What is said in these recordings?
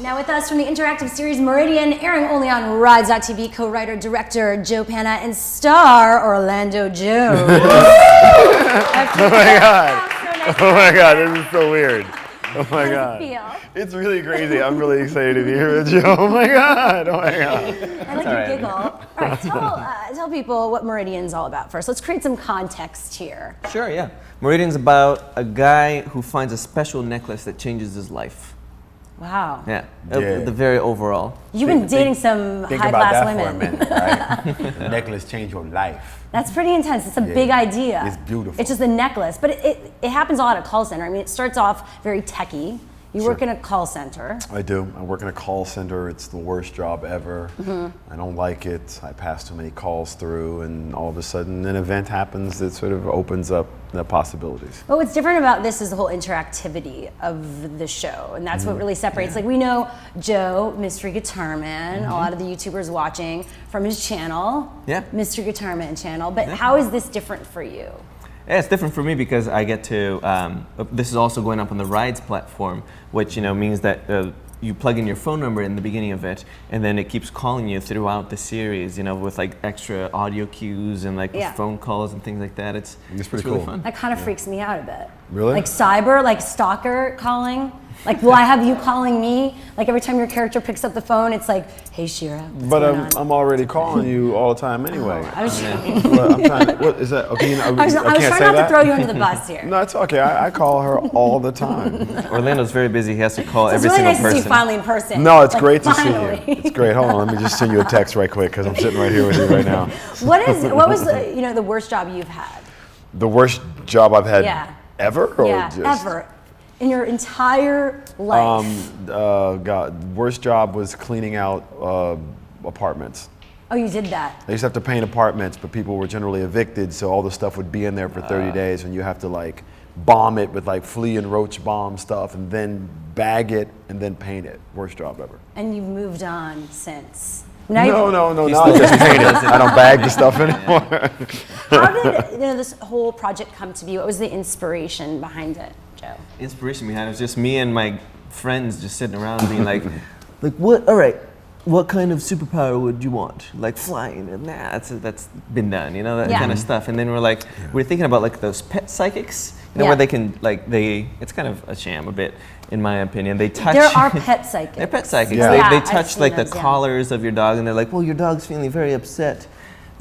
Now with us from the interactive series Meridian, airing only on Rides.tv, co-writer, director Joe Penna, and star Orlando Jones. Oh my God. Oh my God, this is so weird. Oh my God. How does it feel? It's really crazy. I'm really excited to be here with Joe. Oh my God. Oh my God. I like your giggle. All right, tell people what Meridian's all about first. Let's create some context here. Sure, yeah. Meridian's about a guy who finds a special necklace that changes his life. Wow. Yeah, the very overall. You've been dating some high-class women. For a minute, right? The necklace changed your life. That's pretty intense. It's a big idea. It's beautiful. It's just a necklace, but it happens a lot at call center. I mean, it starts off very techy. You work in a call center. I do. I work in a call center. It's the worst job ever. I don't like it. I pass too many calls through, and all of a sudden an event happens that sort of opens up the possibilities. But what's different about this is the whole interactivity of the show, and that's what really separates. Like, we know Joe, MysteryGuitarMan, a lot of the YouTubers watching from his channel, MysteryGuitarMan channel, but how is this different for you? Yeah, it's different for me because I get to, this is also going up on the Rides platform, which means that you plug in your phone number in the beginning of it, and then it keeps calling you throughout the series, with like extra audio cues and like phone calls and things like that. It's pretty really cool. fun. That kind of freaks me out a bit. Really? Like cyber, like stalker calling? Like, will I have you calling me? Like, every time your character picks up the phone, it's like, hey, Shira, what's going on? I'm already calling you all the time anyway. I was I'm trying, what is that? Okay, I was trying not to throw you under the bus here. No, it's okay. I call her all the time. Orlando's very busy. He has to call every It's really single nice person. to see you finally in person. No, it's Like, great to finally. see you. It's great. Hold on, let me just send you a text right quick because I'm sitting right here with you right now. What was the worst job you've had? The worst job I've had ever? Or just? Ever. In your entire life? God, worst job was cleaning out apartments. Oh, you did that? They used to have to paint apartments, but people were generally evicted, so all the stuff would be in there for 30 days, and you have to like bomb it with like flea and roach bomb stuff, and then bag it, and then paint it. Worst job ever. And you've moved on since? No, now I just paint it. I don't bag the stuff anymore. How did this whole project come to be? What was the inspiration behind it, Joe? Inspiration behind it was just me and my friends just sitting around being like what? All right, what kind of superpower would you want? Like flying? And that's been done, that kind of stuff. And then we're thinking about like those pet psychics, where they can it's kind of a sham a bit, in my opinion. They touch. There are pet psychics. They're pet psychics. Yeah. They touch like the collars of your dog, and they're like, well, your dog's feeling very upset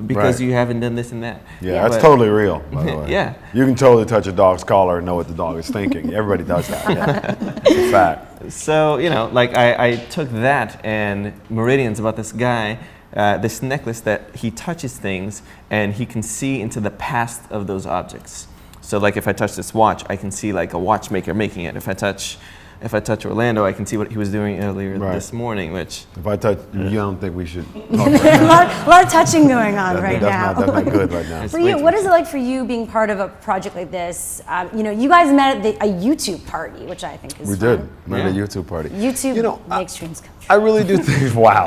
because you haven't done this and that. Yeah, that's totally real, by the way. Yeah. You can totally touch a dog's collar and know what the dog is thinking. Everybody does that. Yeah. It's a fact. So, I took that, and Meridian's about this guy, this necklace that he touches things, and he can see into the past of those objects. So, like, if I touch this watch, I can see like a watchmaker making it. If I touch Orlando, I can see what he was doing earlier this morning, which... If I touch you, don't think we should talk right a now. lot of touching going on right now. That's not good right now. For you, what is it like for you being part of a project like this? You guys met at a YouTube party, which I think is We fun. did. Met at a YouTube party. YouTube makes dreams come true. I really do think, wow.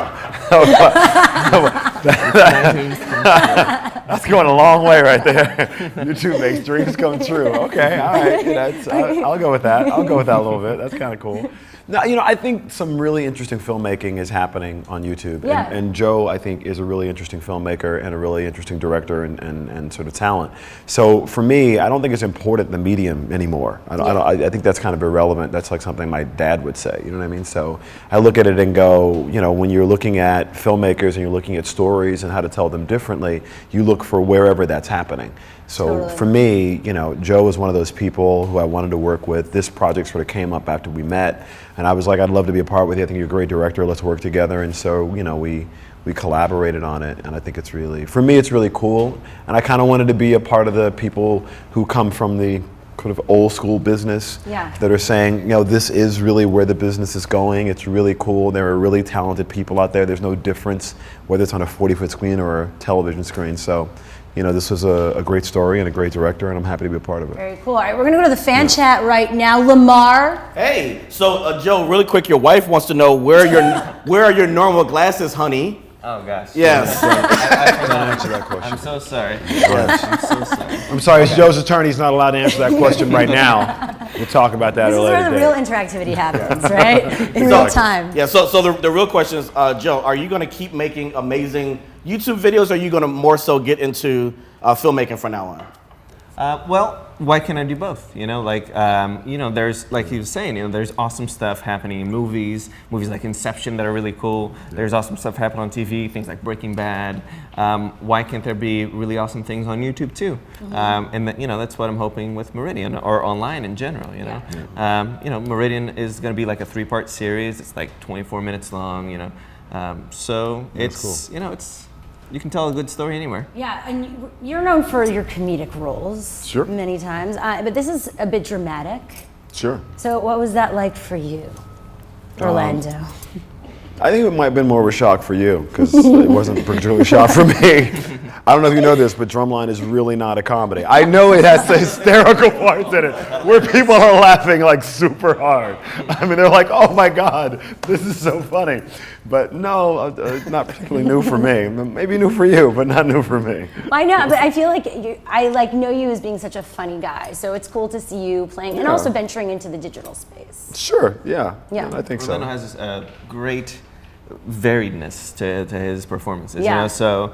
That's going a long way right there. YouTube makes dreams come true. Okay, all right. I'll go with that. I'll go with that a little bit. That's kind of cool. Now, I think some really interesting filmmaking is happening on YouTube. Yeah. And Joe, I think, is a really interesting filmmaker and a really interesting director and sort of talent. So for me, I don't think it's important the medium anymore. I think that's kind of irrelevant. That's like something my dad would say, you know what I mean? So I look at it and go, when you're looking at filmmakers and you're looking at stories and how to tell them differently, you look for wherever that's happening. So for me, Joe was one of those people who I wanted to work with. This project sort of came up after we met, and I was like, I'd love to be a part with you. I think you're a great director. Let's work together. And so, we collaborated on it, and I think it's really, for me, it's really cool. And I kind of wanted to be a part of the people who come from the sort of old school business that are saying, this is really where the business is going. It's really cool. There are really talented people out there. There's no difference whether it's on a 40-foot screen or a television screen. So, this was a great story and a great director, and I'm happy to be a part of it. Very cool. All right, we're going to go to the fan chat right now. Lamar. Hey, so Joe, really quick, your wife wants to know where are your normal glasses, honey? Oh gosh. Yes. I Don't answer that question. I'm so sorry. Yes. I'm so sorry. I'm sorry, as Joe's attorney, he's not allowed to answer that question right now. We'll talk about that at This a is later where the date. real interactivity happens, right? In real time. Yeah, so the real question is, Joe, are you going to keep making amazing YouTube videos, or are you going to more so get into filmmaking from now on? Well, why can't I do both? You know, like, there's, like he was saying, there's awesome stuff happening in movies like Inception that are really cool. There's awesome stuff happening on TV, things like Breaking Bad. Why can't there be really awesome things on YouTube too? And that's what I'm hoping with Meridian, or online in general. Meridian is going to be like a 3-part series. It's like 24 minutes long. So it's cool. it's. You can tell a good story anywhere. Yeah, and you're known for your comedic roles Sure. many times, but this is a bit dramatic. Sure. So what was that like for you, Orlando? I think it might have been more of a shock for you, because it wasn't particularly a shock for me. I don't know if you know this, but Drumline is really not a comedy. I know it has the hysterical parts in it, where people are laughing like super hard. I mean, they're like, oh my God, this is so funny. But no, not particularly new for me. Maybe new for you, but not new for me. I know, but I feel like I know you as being such a funny guy, so it's cool to see you playing and also venturing into the digital space. Sure, yeah. Yeah. I think so. Orlando has this great variedness to his performances. Yeah. So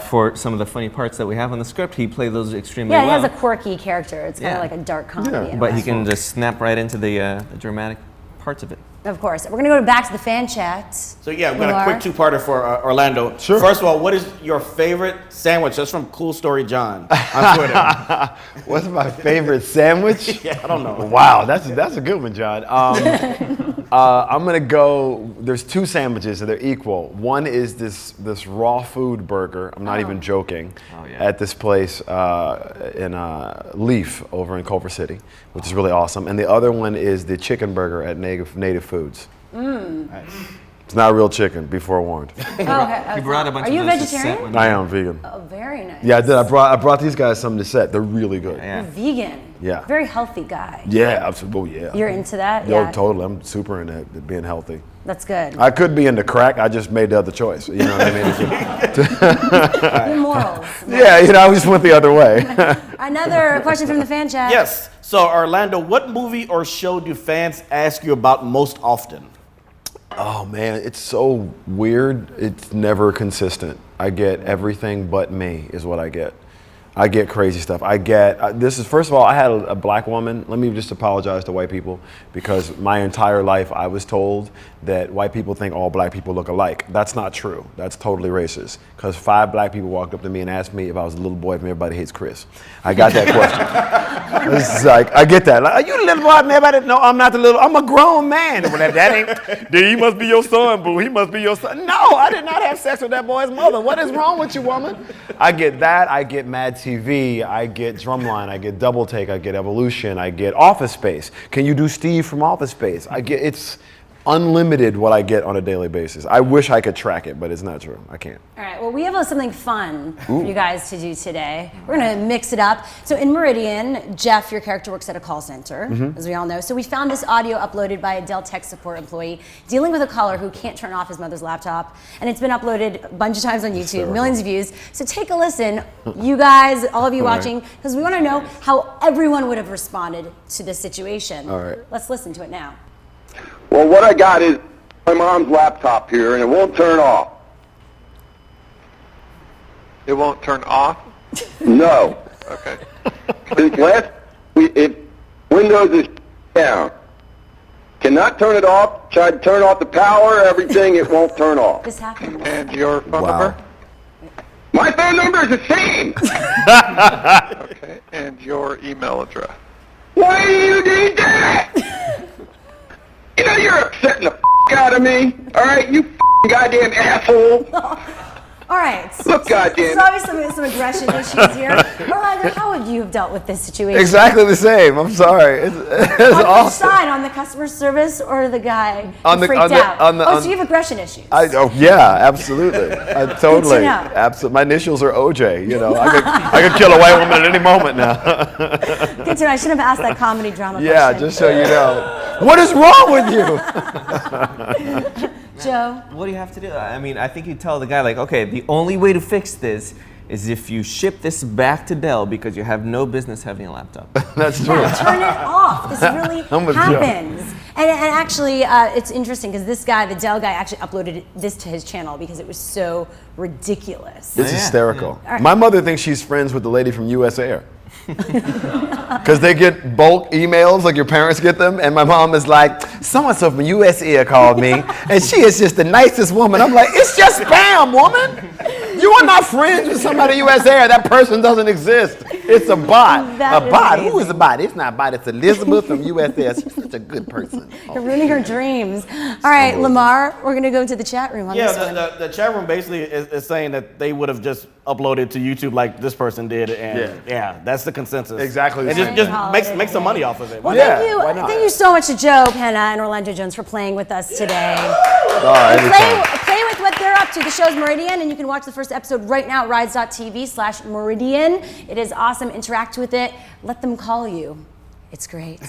for some of the funny parts that we have on the script, he played those extremely Yeah, well. he has a quirky character. It's kind of like a dark comedy. in a But way. he can just snap right into the dramatic parts of it. Of course. We're going to go back to the fan chat. So yeah, we've got a quick two-parter for Orlando. Sure. First of all, what is your favorite sandwich? That's from Cool Story John on Twitter. What's my favorite sandwich? Yeah, I don't know. Wow, that's a good one, John. I'm gonna go. There's 2 sandwiches that are equal. One is this raw food burger. I'm not even joking. Oh, yeah. At this place in Leaf over in Culver City, which is really awesome. And the other one is the chicken burger at Native Foods. Nice. It's not real chicken. Be forewarned. Okay. He brought a bunch Are of you a those to set vegetarian? when- I am vegan. Oh, very nice. Yeah, I did. I brought these guys something to set. They're really good. Yeah. You're vegan. Yeah. Very healthy guy. Yeah, absolutely. Yeah. You're into that? Yo, Yeah. totally. I'm super into being healthy. That's good. I could be into crack. I just made the other choice. You know what I mean? Your morals. Yeah, I just went the other way. Another question from the fan chat. Yes. So Orlando, what movie or show do fans ask you about most often? Oh man, it's so weird. It's never consistent. I get everything but me is what I get. I get crazy stuff. I get, first of all, I had a black woman. Let me just apologize to white people, because my entire life I was told that white people think all black people look alike. That's not true. That's totally racist. Because 5 black people walked up to me and asked me if I was a little boy from Everybody Hates Chris. I got that question. It's like, I get that. Like, are you the little boy from Everybody? No, I'm not the little, I'm a grown man. Well, that ain't, then he must be your son, boo. He must be your son. No, I did not have sex with that boy's mother. What is wrong with you, woman? I get that. I get Mad TV, I get Drumline, I get Double Take, I get Evolution, I get Office Space. Can you do Steve from Office Space? it's unlimited what I get on a daily basis. I wish I could track it, but it's not true. I can't. All right, well, we have something fun for you guys to do today. We're going to mix it up. So in Meridian, Jeff, your character, works at a call center, as we all know. So we found this audio uploaded by a Dell tech support employee dealing with a caller who can't turn off his mother's laptop. And it's been uploaded a bunch of times on YouTube, millions of views. So take a listen, you guys, all of you watching, because we want to know how everyone would have responded to this situation. All right. Let's listen to it now. Well, what I got is my mom's laptop here, and it won't turn off. It won't turn off? No. Okay. If Windows is down, cannot turn it off. Tried to turn off the power, everything, it won't turn off. This happened. And your phone Wow. number? My phone number is the same. Okay. And your email address? Why do you need that? You know you're upsetting the out of me. All right, you goddamn asshole. All right. Look, goddamn. There's obviously some aggression issues here. Orlando, how would you have dealt with this situation? Exactly the same. I'm sorry. It's On which awesome. side? On the customer service or the guy On who the- freaked on the- out? on the- Oh, on- so you have aggression issues. Yeah, absolutely. I totally, know. absolutely. My initials are OJ. I could kill a white woman at any moment now. Good to know. I shouldn't have asked that comedy drama Yeah, question. just so you know. What is wrong with you? Joe? What do you have to do? I mean, I think you tell the guy, like, okay, the only way to fix this is if you ship this back to Dell because you have no business having a laptop. That's true. Turn it off. This really happens. And actually, it's interesting because this guy, the Dell guy, actually uploaded this to his channel because it was so ridiculous. It's hysterical. Yeah. My mother thinks she's friends with the lady from US Air. Because they get bulk emails, like your parents get them, and my mom is like, so-and-so from US Air called me, and she is just the nicest woman. I'm like, it's just spam, woman. You are not friends with somebody US Air. That person doesn't exist. It's a bot. That a bot? amazing. Who is a bot? It's not a bot. It's Elizabeth from US Air. She's such a good person. You're ruining her dreams. All right, Lamar, we're going to go to the chat room on this one. The chat room basically is saying that they would have just uploaded to YouTube like this person did, and that's the consensus. Exactly. And just make some money off of it. Well, thank you so much to Joe Penna and Orlando Jones for playing with us today. Play with what they're up to. The show's Meridian, and you can watch the first episode right now at rides.tv/Meridian. It is awesome. Interact with it. Let them call you. It's great.